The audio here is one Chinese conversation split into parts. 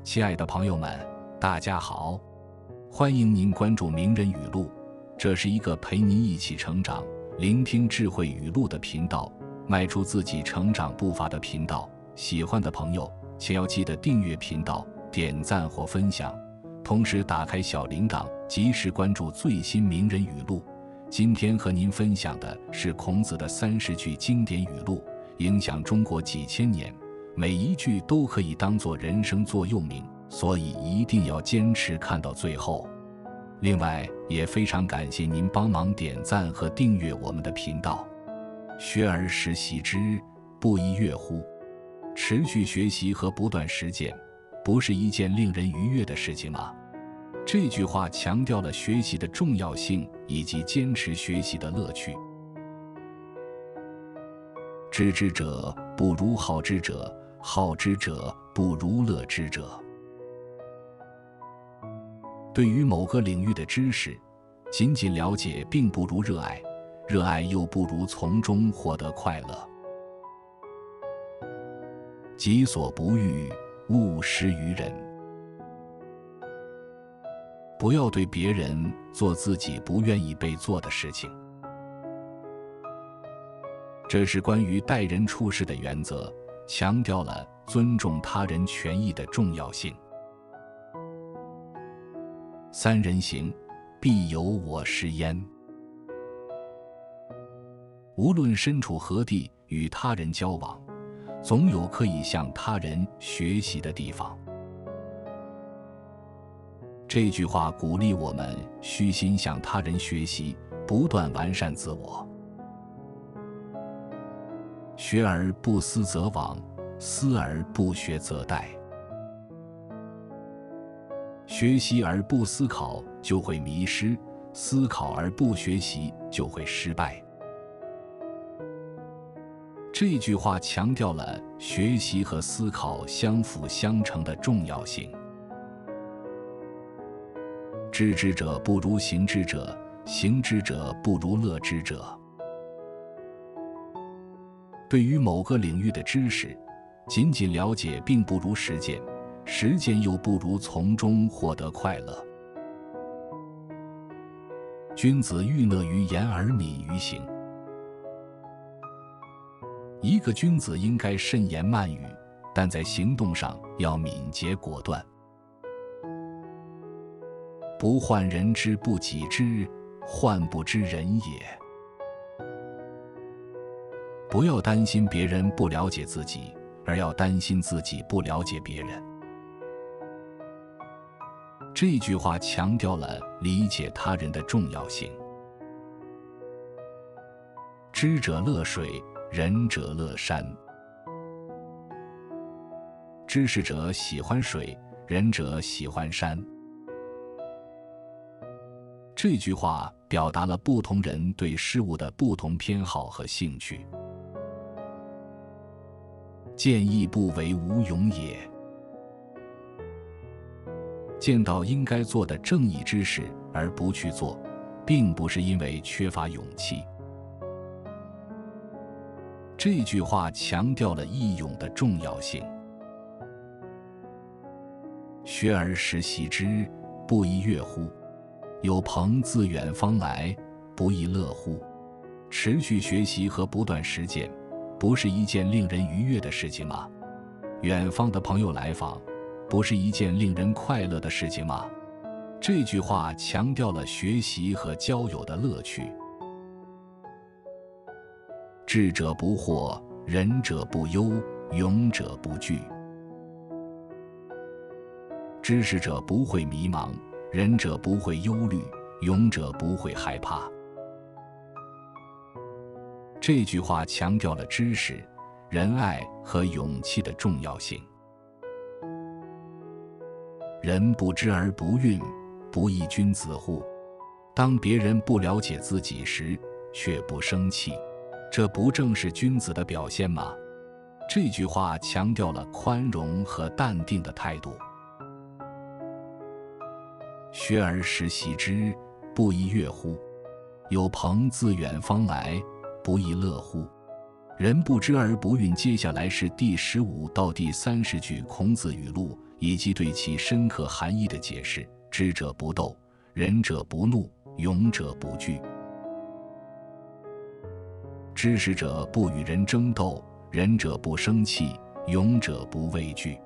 亲爱的朋友们，大家好，欢迎您关注名人语录，这是一个陪您一起成长、聆听智慧语录的频道，迈出自己成长步伐的频道。喜欢的朋友，请要记得订阅频道、点赞或分享，同时打开小铃铛，及时关注最新名人语录。今天和您分享的是孔子的30句经典语录，影响中国几千年，每一句都可以当作人生座右铭，所以一定要坚持看到最后。另外，也非常感谢您帮忙点赞和订阅我们的频道。学而时习之，不亦说乎？持续学习和不断实践，不是一件令人愉悦的事情吗？这句话强调了学习的重要性以及坚持学习的乐趣。知之者不如好之者，好之者不如乐之者。对于某个领域的知识，仅仅了解并不如热爱，热爱又不如从中获得快乐。己所不欲，勿施于人。不要对别人做自己不愿意被做的事情。这是关于待人处事的原则，强调了尊重他人权益的重要性。三人行，必有我师焉。无论身处何地，与他人交往，总有可以向他人学习的地方。这句话鼓励我们虚心向他人学习，不断完善自我。学而不思则罔，思而不学则殆。学习而不思考就会迷失，思考而不学习就会失败。这句话强调了学习和思考相辅相成的重要性。知之者不如行之者，行之者不如乐之者。对于某个领域的知识，仅仅了解并不如实践，实践又不如从中获得快乐。君子欲讷于言而敏于行。一个君子应该慎言慢语，但在行动上要敏捷果断。不患人之不己知，患不知人也。不要担心别人不了解自己，而要担心自己不了解别人。这句话强调了理解他人的重要性。知者乐水，仁者乐山。知识者喜欢水，仁者喜欢山。这句话表达了不同人对事物的不同偏好和兴趣。见义不为无勇也。见到应该做的正义之事而不去做，并不是因为缺乏勇气。这句话强调了义勇的重要性。学而时习之，不亦说乎？有朋自远方来，不亦乐乎？持续学习和不断实践，不是一件令人愉悦的事情吗？远方的朋友来访，不是一件令人快乐的事情吗？这句话强调了学习和交友的乐趣。智者不惑，仁者不忧，勇者不惧。知识者不会迷茫，仁者不会忧虑，勇者不会害怕。这句话强调了知识、仁爱和勇气的重要性。人不知而不愠，不亦君子乎？当别人不了解自己时，却不生气，这不正是君子的表现吗？这句话强调了宽容和淡定的态度。学而时习之，不亦说乎？有朋自远方来，不亦乐乎？人不知而不愠。接下来是第15到第30句孔子语录以及对其深刻含义的解释。知者不斗，仁者不怒，勇者不惧。知识者不与人争斗，仁者不生气，勇者不畏惧。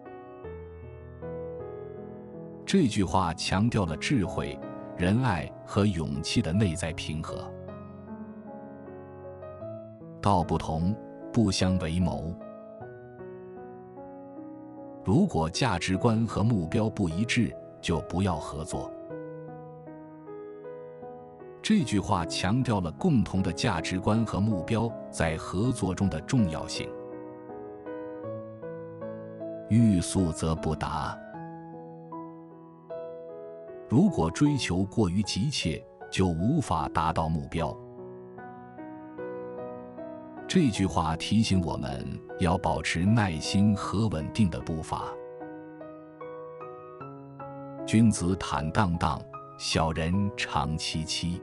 这句话强调了智慧、仁爱和勇气的内在平和。道不同，不相为谋。如果价值观和目标不一致，就不要合作。这句话强调了共同的价值观和目标在合作中的重要性。欲速则不达。如果追求过于急切，就无法达到目标。这句话提醒我们要保持耐心和稳定的步伐。君子坦荡荡，小人长戚戚。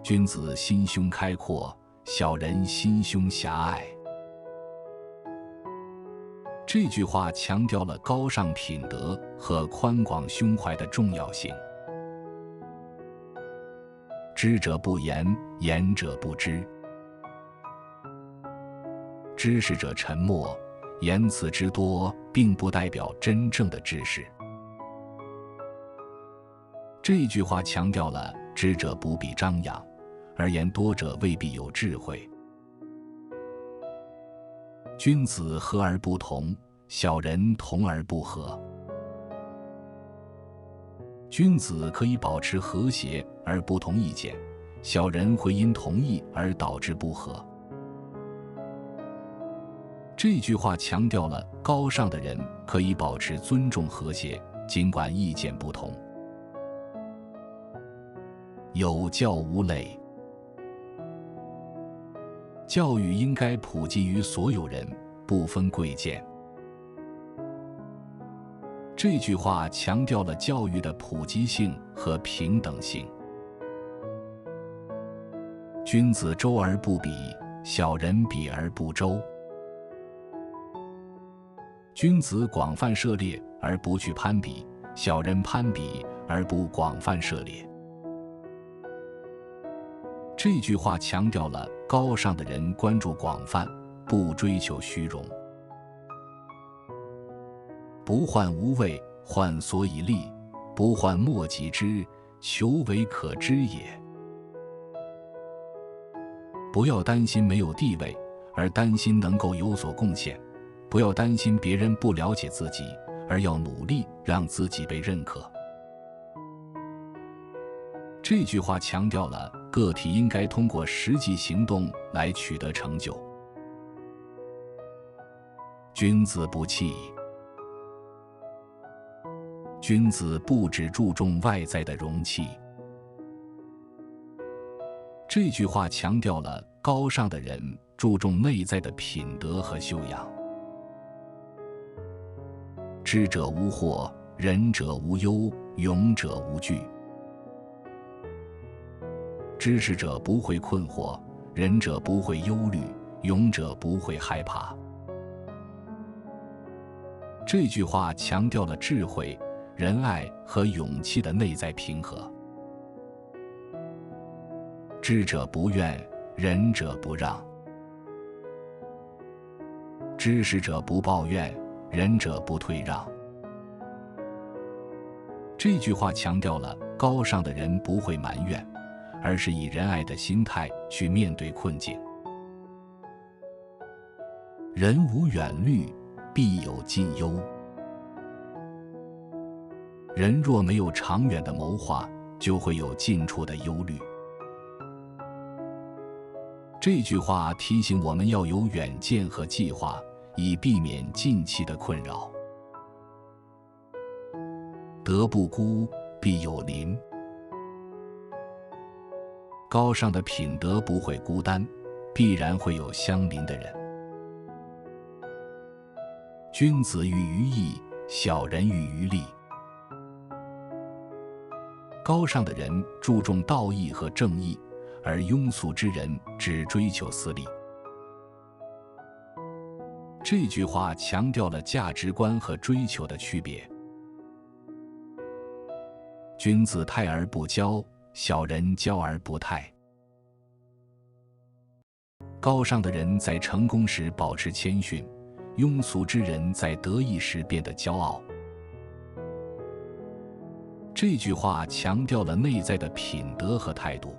君子心胸开阔，小人心胸狭隘。这句话强调了高尚品德和宽广胸怀的重要性。知者不言，言者不知。知识者沉默，言辞之多并不代表真正的知识。这句话强调了知者不必张扬，而言多者未必有智慧。君子和而不同，小人同而不和。君子可以保持和谐而不同意见，小人会因同意而导致不和。这句话强调了高尚的人可以保持尊重和谐，尽管意见不同。有教无类。教育应该普及于所有人，不分贵贱。这句话强调了教育的普及性和平等性。君子周而不比，小人比而不周。君子广泛涉猎而不去攀比，小人攀比而不广泛涉猎。这句话强调了高尚的人关注广泛，不追求虚荣。不患无位，患所以立；不患莫己知，求为可知也。不要担心没有地位，而担心能够有所贡献；不要担心别人不了解自己，而要努力让自己被认可。这句话强调了个体应该通过实际行动来取得成就。君子不器。君子不只注重外在的容器。这句话强调了高尚的人注重内在的品德和修养。知者无惑，仁者无忧，勇者无惧。知识者不会困惑，仁者不会忧虑，勇者不会害怕。这句话强调了智慧、仁爱和勇气的内在平和。知者不怨，仁者不让。知识者不抱怨，仁者不退让。这句话强调了高尚的人不会埋怨，而是以仁爱的心态去面对困境。人无远虑，必有近忧。人若没有长远的谋划，就会有近处的忧虑。这句话提醒我们要有远见和计划，以避免近期的困扰。德不孤，必有邻。高尚的品德不会孤单，必然会有相邻的人。君子喻于义，小人喻于利。高尚的人注重道义和正义，而庸俗之人只追求私利。这句话强调了价值观和追求的区别。君子泰而不骄，小人骄而不泰。高尚的人在成功时保持谦逊，庸俗之人在得意时变得骄傲。这句话强调了内在的品德和态度。